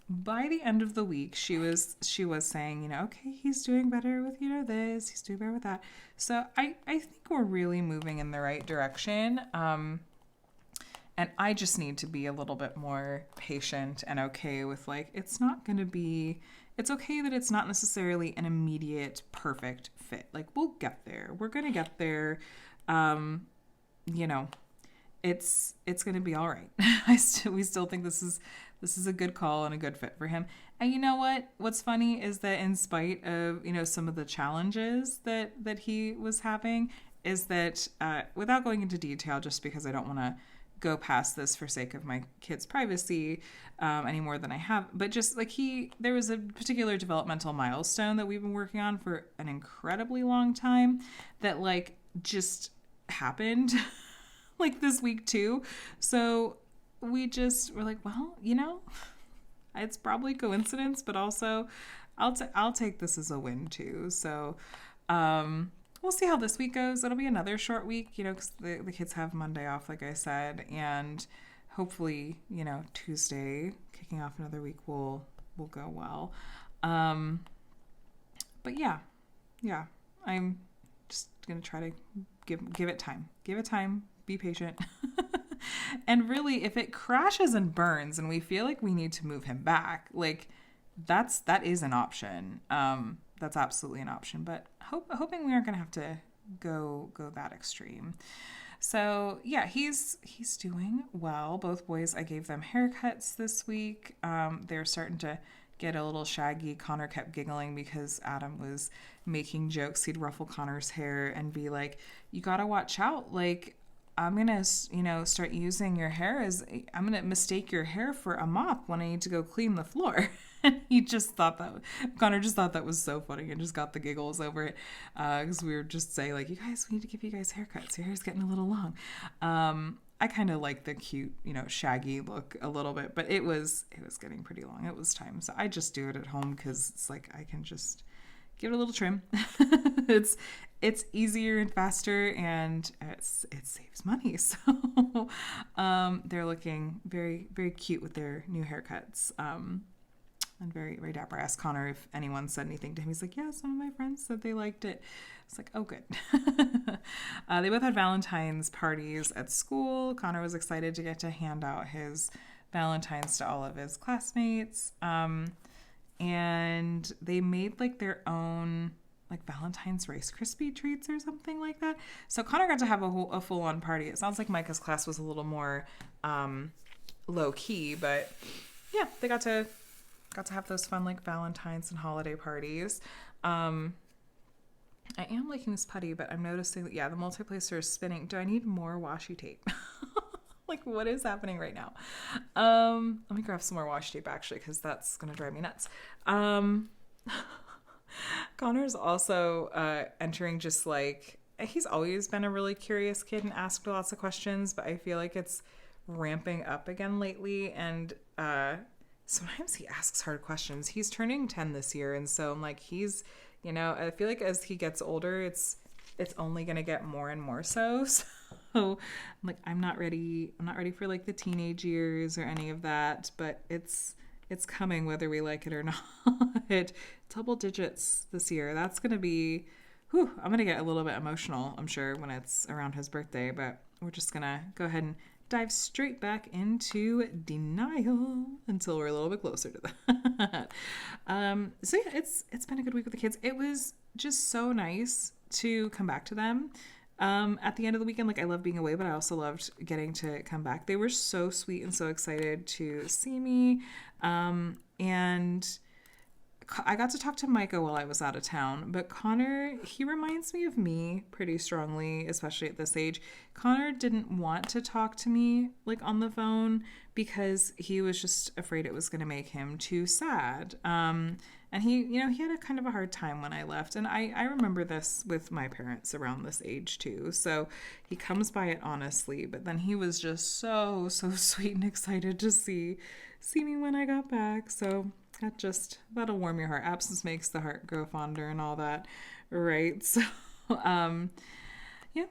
by the end of the week, she was saying, okay, he's doing better with this, he's doing better with that. So I think we're really moving in the right direction. And I just need to be a little bit more patient and okay with like, it's okay that it's not necessarily an immediate perfect fit. Like, we'll get there. We're going to get there. It's going to be all right. We still think this is a good call and a good fit for him. And you know what? What's funny is that in spite of, some of the challenges that he was having, is that without going into detail, just because I don't want to go past this for sake of my kid's privacy any more than I have, but just like there was a particular developmental milestone that we've been working on for an incredibly long time that like just happened like this week too. So we're like, well, it's probably coincidence, but also I'll take this as a win too. So we'll see how this week goes. It'll be another short week, because the kids have Monday off, like I said, and hopefully, Tuesday kicking off another week will go well. But yeah, I'm just gonna try to give it time. Give it time. Be patient. And really, if it crashes and burns, and we feel like we need to move him back, like that is an option. That's absolutely an option, but hoping we aren't going to have to go that extreme. So yeah, he's doing well. Both boys, I gave them haircuts this week. They're starting to get a little shaggy. Connor kept giggling because Adam was making jokes. He'd ruffle Connor's hair and be like, you got to watch out. Like, I'm going to, start using your hair I'm going to mistake your hair for a mop when I need to go clean the floor. And Connor just thought that was so funny and just got the giggles over it. Because we were just saying like, we need to give you guys haircuts. Your hair's getting a little long. I kind of like the cute, shaggy look a little bit, but it was getting pretty long. It was time. So I just do it at home because it's like, I can just give it a little trim. It's easier and faster, and it saves money. So they're looking very, very cute with their new haircuts. And very, very dapper. I asked Connor if anyone said anything to him. He's like, yeah, some of my friends said they liked it. It's like, oh, good. They both had Valentine's parties at school. Connor was excited to get to hand out his Valentines to all of his classmates. And they made like their own like Valentine's Rice Krispie treats or something like that. So Connor got to have a full-on party. It sounds like Micah's class was a little more low-key, but yeah, they got to have those fun like Valentine's and holiday parties. I am liking this putty, but I'm noticing that, the multiplacer is spinning. Do I need more washi tape? Like, what is happening right now? Let me grab some more washi tape, actually, because that's going to drive me nuts. Connor's also entering just like, he's always been a really curious kid and asked lots of questions, but I feel like it's ramping up again lately, and sometimes he asks hard questions. He's turning 10 this year, and so I'm like, I feel like as he gets older, it's only going to get more and more so. So I'm like, I'm not ready for like the teenage years or any of that, but it's coming whether we like it or not. Double digits this year. That's going to be, I'm going to get a little bit emotional, I'm sure, when it's around his birthday, but we're just going to go ahead and dive straight back into denial until we're a little bit closer to that. So yeah, it's been a good week with the kids. It was just so nice to come back to them. At the end of the weekend, like, I love being away, but I also loved getting to come back. They were so sweet and so excited to see me. And I got to talk to Micah while I was out of town, but Connor, he reminds me of me pretty strongly, especially at this age. Connor didn't want to talk to me like on the phone because he was just afraid it was going to make him too sad. And And he had a kind of a hard time when I left. And I remember this with my parents around this age too. So he comes by it honestly, but then he was just so sweet and excited to see me when I got back. So that'll warm your heart. Absence makes the heart grow fonder and all that, right? So,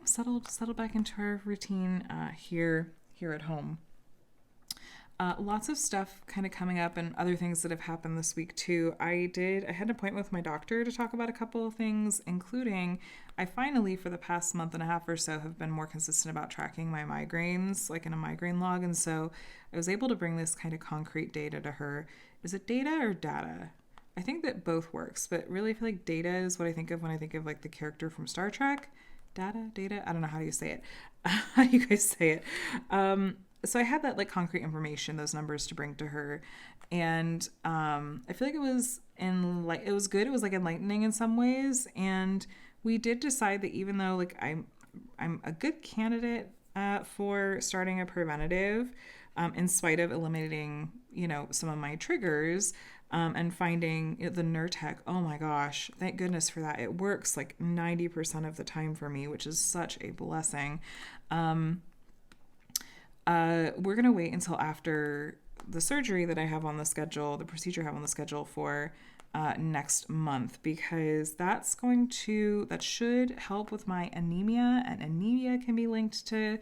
settled back into our routine here at home. Lots of stuff kind of coming up and other things that have happened this week too. I had an appointment with my doctor to talk about a couple of things, including I finally, for the past month and a half or so, have been more consistent about tracking my migraines, like in a migraine log. And so I was able to bring this kind of concrete data to her. Is it data or data? I think that both works, but really I feel like data is what I think of when I think of like the character from Star Trek. Data? I don't know how you say it. How do you guys say it? So I had that like concrete information, those numbers to bring to her. And I feel like it was good. It was like enlightening in some ways. And we did decide that even though like I'm a good candidate for starting a preventative, in spite of eliminating, some of my triggers, and finding the Nurtec, oh my gosh, thank goodness for that. It works like 90% of the time for me, which is such a blessing. We're going to wait until after the surgery that I have on the schedule, the procedure I have on the schedule for next month, because that should help with my anemia, and anemia can be linked to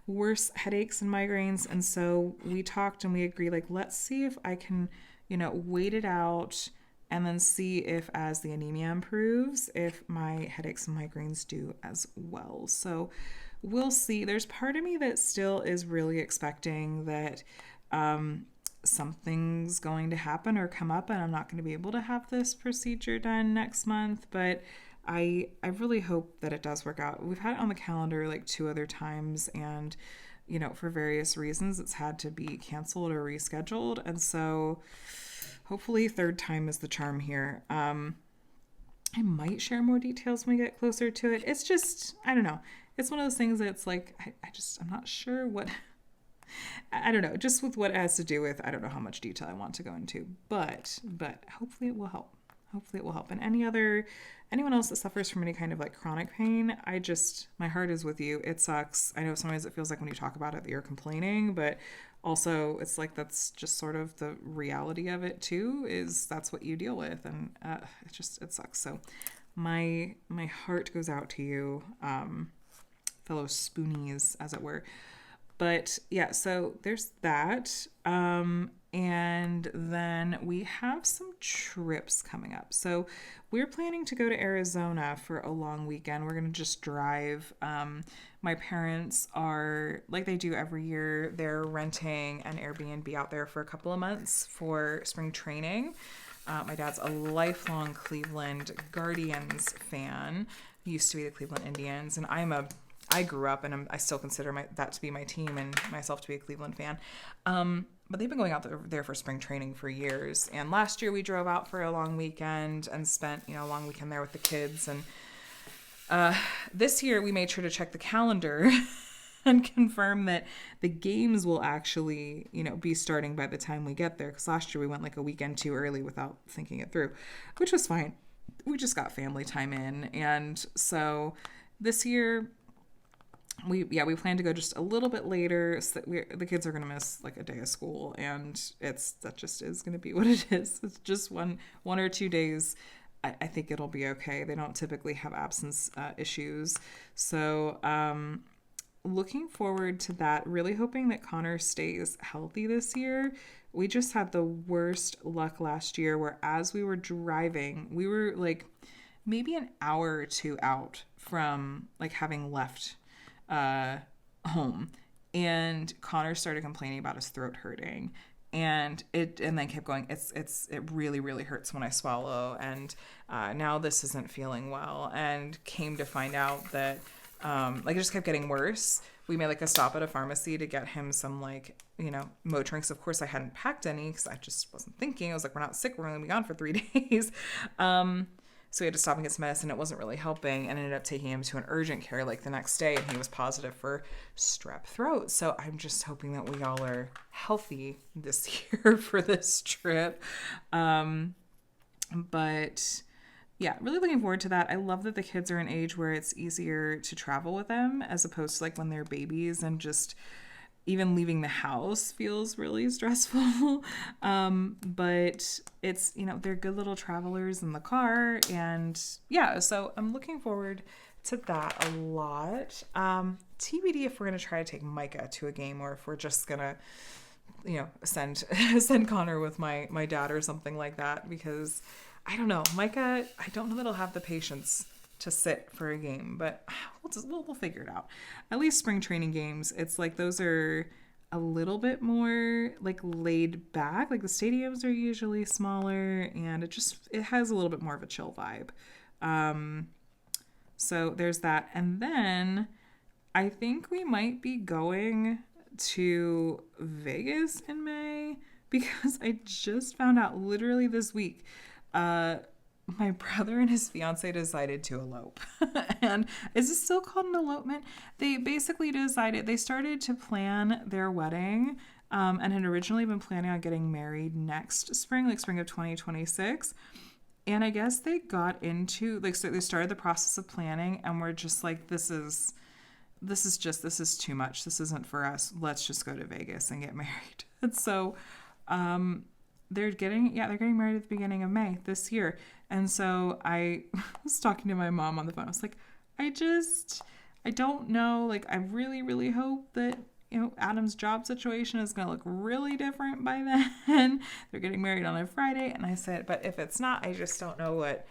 worse headaches and migraines. And so we talked and we agreed, like, let's see if I can, wait it out and then see if as the anemia improves, if my headaches and migraines do as well. So we'll see. There's part of me that still is really expecting that something's going to happen or come up and I'm not going to be able to have this procedure done next month. But I really hope that it does work out. We've had it on the calendar like 2 other times, and for various reasons it's had to be canceled or rescheduled. And so hopefully 3rd time is the charm here. I might share more details when we get closer to it. It's just, I don't know. It's one of those things that's like, I'm not sure what, I don't know, just with what it has to do with, I don't know how much detail I want to go into, but hopefully it will help. And anyone else that suffers from any kind of like chronic pain, my heart is with you. It sucks. I know sometimes it feels like when you talk about it that you're complaining, but also it's like that's just sort of the reality of it too, is that's what you deal with. And it sucks. So my heart goes out to you, fellow spoonies, as it were. But yeah, so there's that. And then we have some trips coming up. So we're planning to go to Arizona for a long weekend. We're going to just drive. My parents are, like they do every year, they're renting an Airbnb out there for a couple of months for spring training. My dad's a lifelong Cleveland Guardians fan. He used to be the Cleveland Indians, and I grew up and I still consider that to be my team and myself to be a Cleveland fan. But they've been going out there for spring training for years. And last year we drove out for a long weekend and spent, a long weekend there with the kids. And this year we made sure to check the calendar and confirm that the games will actually, be starting by the time we get there. Because last year we went like a weekend too early without thinking it through, which was fine. We just got family time in. And so this year we plan to go just a little bit later, so that the kids are going to miss like a day of school, and that just is going to be what it is. It's just one or 2 days. I think it'll be okay. They don't typically have absence issues. So looking forward to that, really hoping that Connor stays healthy this year. We just had the worst luck last year where as we were driving, we were like maybe an hour or 2 out from like having left home, and Connor started complaining about his throat hurting, and then kept going. It really, really hurts when I swallow, and now this isn't feeling well, and came to find out that it just kept getting worse. We made like a stop at a pharmacy to get him some like Motrinks. Of course I hadn't packed any because I just wasn't thinking. I was like, we're not sick, we're gonna be gone for 3 days. So we had to stop and get some medicine. It wasn't really helping, and ended up taking him to an urgent care like the next day, and he was positive for strep throat. So I'm just hoping that we all are healthy this year for this trip. But yeah, really looking forward to that. I love that the kids are an age where it's easier to travel with them as opposed to like when they're babies, and just even leaving the house feels really stressful. But it's, they're good little travelers in the car. And yeah, so I'm looking forward to that a lot. TBD if we're going to try to take Micah to a game, or if we're just going to, send Connor with my dad or something like that, because I don't know, Micah, I don't know that he'll have the patience to sit for a game, but we'll figure it out. At least spring training games, it's like those are a little bit more like laid back. Like the stadiums are usually smaller, and it has a little bit more of a chill vibe. So there's that. And then I think we might be going to Vegas in May, because I just found out literally this week, my brother and his fiance decided to elope. And is this still called an elopement? They basically they started to plan their wedding, and had originally been planning on getting married next spring, like spring of 2026. And I guess they got into, so they started the process of planning, and we're just like, this is too much. This isn't for us. Let's just go to Vegas and get married. And so, they're getting married at the beginning of May this year. And so I was talking to my mom on the phone. I was like, I don't know. Like, I really, really hope that, Adam's job situation is going to look really different by then. They're getting married on a Friday. And I said, but if it's not, I just don't know what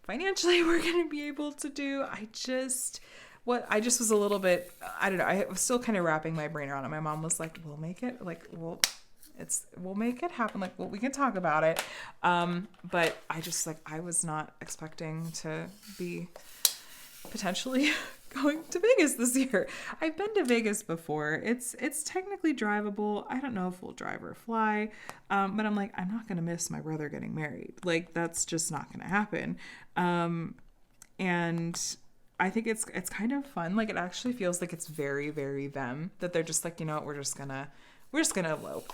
financially we're going to be able to do. I just was a little bit, I don't know. I was still kind of wrapping my brain around it. My mom was like, we'll make it, we'll make it happen. Like, well, we can talk about it. But I was not expecting to be potentially going to Vegas this year. I've been to Vegas before. It's technically drivable. I don't know if we'll drive or fly. But I'm like, I'm not going to miss my brother getting married. Like, that's just not going to happen. And I think it's kind of fun. Like, it actually feels like it's very, very them, that they're just like, we're just gonna elope.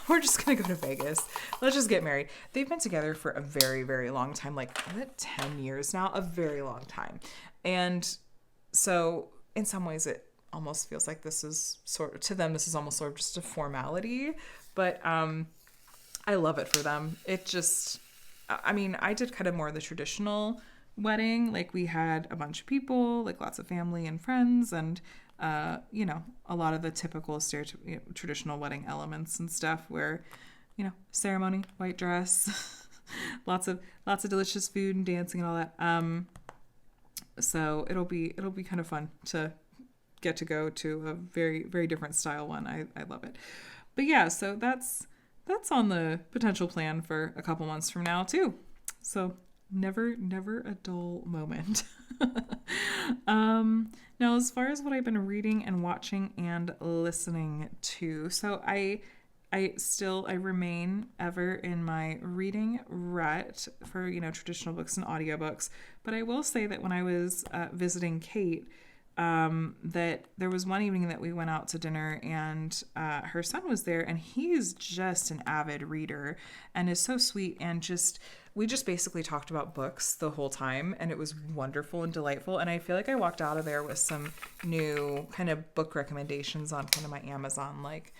We're just gonna go to Vegas. Let's just get married. They've been together for a very, very long time, like 10 years now, a very long time. And so in some ways it almost feels like this is this is almost sort of just a formality, but I love it for them. It just, I did kind of more of the traditional wedding. Like, we had a bunch of people, like lots of family and friends, and a lot of the typical traditional wedding elements and stuff, where ceremony, white dress, lots of delicious food and dancing and all that. So it'll be kind of fun to get to go to a very, very different style one. I love it. But yeah, so that's on the potential plan for a couple months from now too. So never a dull moment. Now, as far as what I've been reading and watching and listening to, so I remain ever in my reading rut for, traditional books and audiobooks. But I will say that when I was visiting Kate, that there was one evening that we went out to dinner, and her son was there, and he's just an avid reader and is so sweet, and we just basically talked about books the whole time, and it was wonderful and delightful. And I feel like I walked out of there with some new kind of book recommendations on kind of my Amazon, like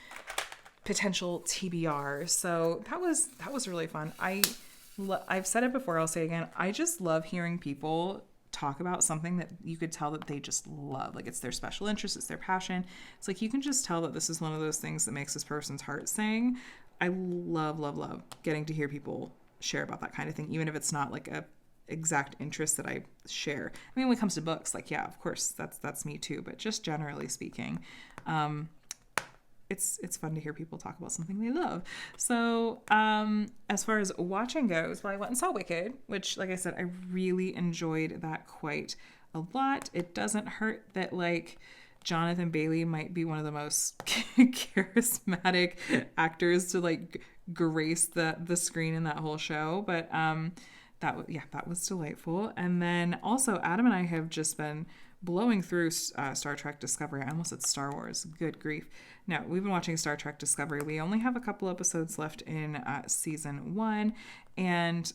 potential TBR. So that was really fun. I've said it before, I'll say it again. I just love hearing people talk about something that you could tell that they just love. Like, it's their special interest, it's their passion. It's like, you can just tell that this is one of those things that makes this person's heart sing. I love getting to hear people share about that kind of thing, even if it's not like a exact interest that I share. When it comes to books, like, yeah, of course, that's me too. But just generally speaking, it's fun to hear people talk about something they love. So as far as watching goes, well, I went and saw Wicked, which, like I said, I really enjoyed that quite a lot. It doesn't hurt that, like, Jonathan Bailey might be one of the most charismatic actors to, like, grace the screen in that whole show. But that was delightful. And then also Adam and I have just been blowing through Star Trek Discovery. I almost said Star Wars. Good grief. No, we've been watching Star Trek Discovery. We only have a couple episodes left in season 1. And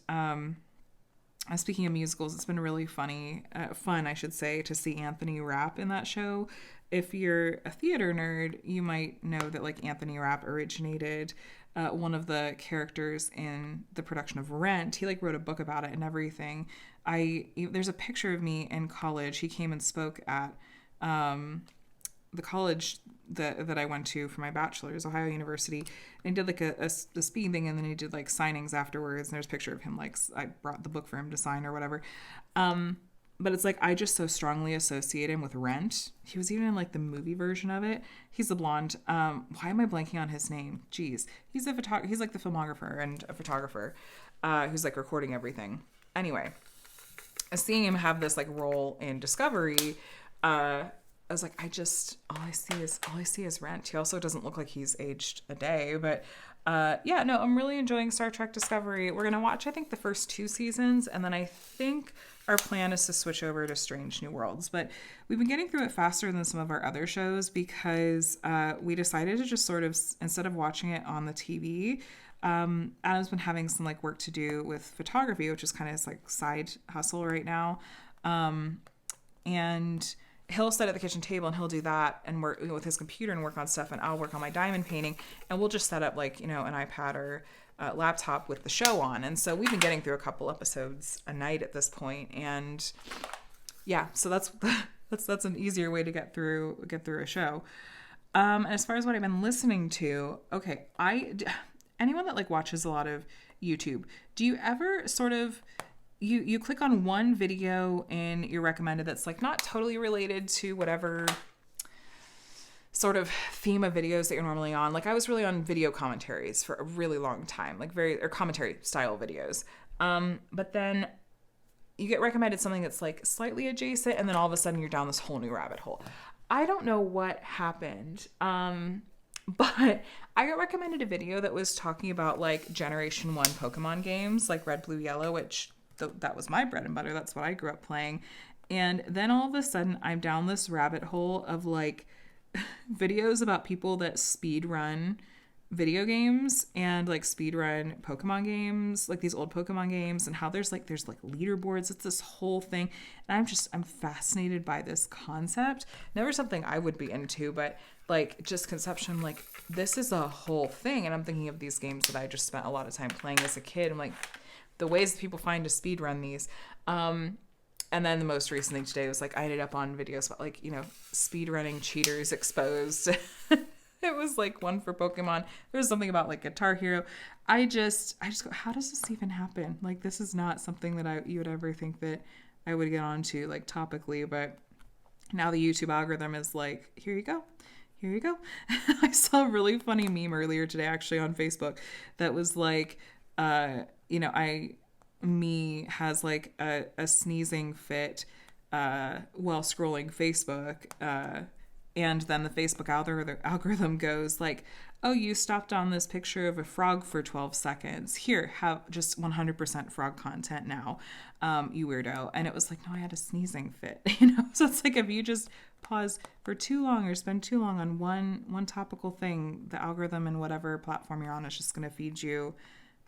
speaking of musicals, it's been really fun, I should say, to see Anthony Rapp in that show. If you're a theater nerd, you might know that like Anthony Rapp originated one of the characters in the production of Rent. He like wrote a book about it and everything. There's a picture of me in college. He came and spoke at the college that I went to for my bachelor's, Ohio University, and he did like a speed thing, and then he did like signings afterwards. And there's a picture of him, like I brought the book for him to sign or whatever. But it's like I just so strongly associate him with Rent. He was even in like the movie version of it. He's the blonde. Why am I blanking on his name? Jeez, he's like the filmographer and a photographer who's like recording everything. Anyway, seeing him have this like role in Discovery, I was like, all I see is Rent. He also doesn't look like he's aged a day, but I'm really enjoying Star Trek Discovery. We're gonna watch, I think, the first 2 seasons, and then I think our plan is to switch over to Strange New Worlds. But we've been getting through it faster than some of our other shows because we decided to just sort of, instead of watching it on the TV, Adam's been having some like work to do with photography, which is kind of his like side hustle right now, and he'll sit at the kitchen table and he'll do that and work with his computer and work on stuff, and I'll work on my diamond painting, and we'll just set up like, an iPad or laptop with the show on. And so we've been getting through a couple episodes a night at this point, and so that's an easier way to get through a show. And as far as what I've been listening to, okay, anyone that like watches a lot of YouTube, do you ever sort of you click on one video in your recommended that's like not totally related to whatever sort of theme of videos that you're normally on? Like I was really on video commentaries for a really long time, like or commentary style videos. But then you get recommended something that's like slightly adjacent, and then all of a sudden you're down this whole new rabbit hole. I don't know what happened. But I got recommended a video that was talking about like Generation 1 Pokemon games, like Red, Blue, Yellow, which that was my bread and butter. That's what I grew up playing. And then all of a sudden I'm down this rabbit hole of like videos about people that speed run video games and like speed run Pokemon games, like these old Pokemon games, and how there's leaderboards. It's this whole thing. And I'm fascinated by this concept. Never something I would be into, but like just conception, like this is a whole thing. And I'm thinking of these games that I just spent a lot of time playing as a kid. I'm like, the ways that people find to speed run these. And then the most recent thing today was like, I ended up on videos about like, speed running cheaters exposed. It was like one for Pokemon. There was something about like Guitar Hero. I just go, how does this even happen? Like, this is not something that you would ever think that I would get onto like topically, but now the YouTube algorithm is like, here you go. Here you go. I saw a really funny meme earlier today, actually on Facebook, that was like, me has like a sneezing fit while scrolling Facebook, and then the Facebook algorithm goes like, oh, you stopped on this picture of a frog for 12 seconds. Here, have just 100% frog content now, you weirdo. And it was like, no, I had a sneezing fit, So it's like, if you just pause for too long or spend too long on one topical thing, the algorithm and whatever platform you're on is just going to feed you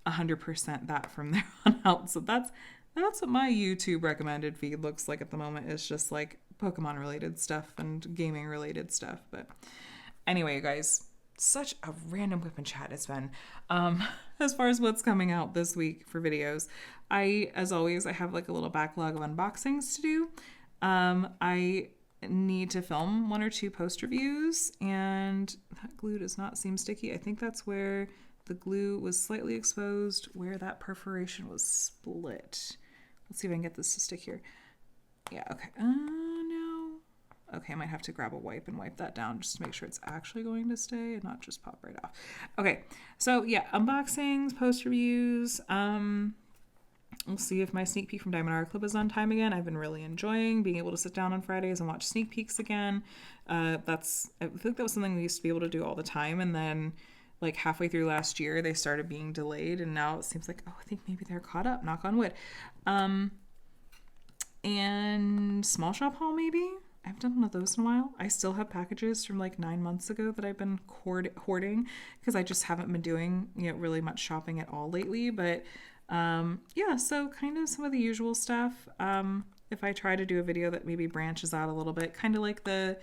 100% that from there on out. So that's what my YouTube recommended feed looks like at the moment. It's just like Pokemon related stuff and gaming related stuff. But anyway, you guys, such a random WIP and Chat it's been. As far as what's coming out this week for videos, as always, I have like a little backlog of unboxings to do. I need to film 1 or 2 post reviews, and that glue does not seem sticky. I think that's where the glue was slightly exposed, where that perforation was split. Let's see if I can get this to stick here. Yeah, okay. No. Okay, I might have to grab a wipe and wipe that down just to make sure it's actually going to stay and not just pop right off. Okay, so yeah, unboxings, post reviews. We'll see if my sneak peek from Diamond Art Club is on time again. I've been really enjoying being able to sit down on Fridays and watch sneak peeks again. I think that was something we used to be able to do all the time, and then like halfway through last year, they started being delayed, and now it seems like, oh, I think maybe they're caught up, knock on wood. And small shop haul, maybe? I haven't done one of those in a while. I still have packages from like 9 months ago that I've been hoarding because I just haven't been doing, really much shopping at all lately. But yeah, so kind of some of the usual stuff. If I try to do a video that maybe branches out a little bit, kind of like the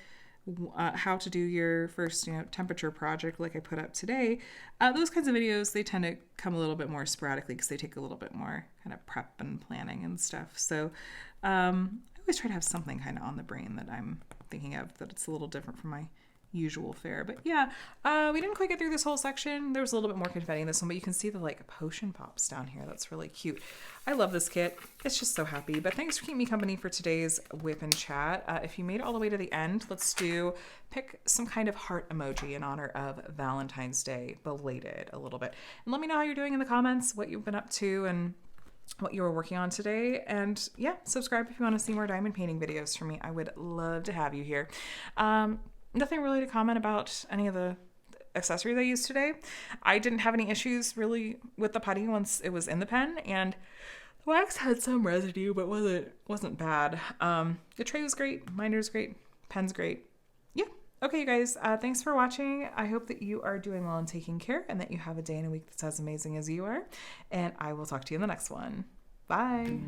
how to do your first temperature project like I put up today, those kinds of videos, they tend to come a little bit more sporadically because they take a little bit more kind of prep and planning and stuff. So I always try to have something kind of on the brain that I'm thinking of that it's a little different from my usual fare. But yeah, we didn't quite get through this whole section. There was a little bit more confetti in this one, but you can see the like potion pops down here. That's really cute. I love this kit. It's just so happy. But thanks for keeping me company for today's WIP and Chat. If you made it all the way to the end, let's pick some kind of heart emoji in honor of Valentine's Day, belated a little bit. And let me know how you're doing in the comments, what you've been up to and what you were working on today. And yeah, subscribe if you want to see more diamond painting videos from me. I would love to have you here. Nothing really to comment about any of the accessories I used today. I didn't have any issues really with the putty once it was in the pen, and the wax had some residue, but wasn't bad. The tray was great, minder's great, pen's great. Yeah. Okay, you guys, thanks for watching. I hope that you are doing well and taking care, and that you have a day and a week that's as amazing as you are. And I will talk to you in the next one. Bye.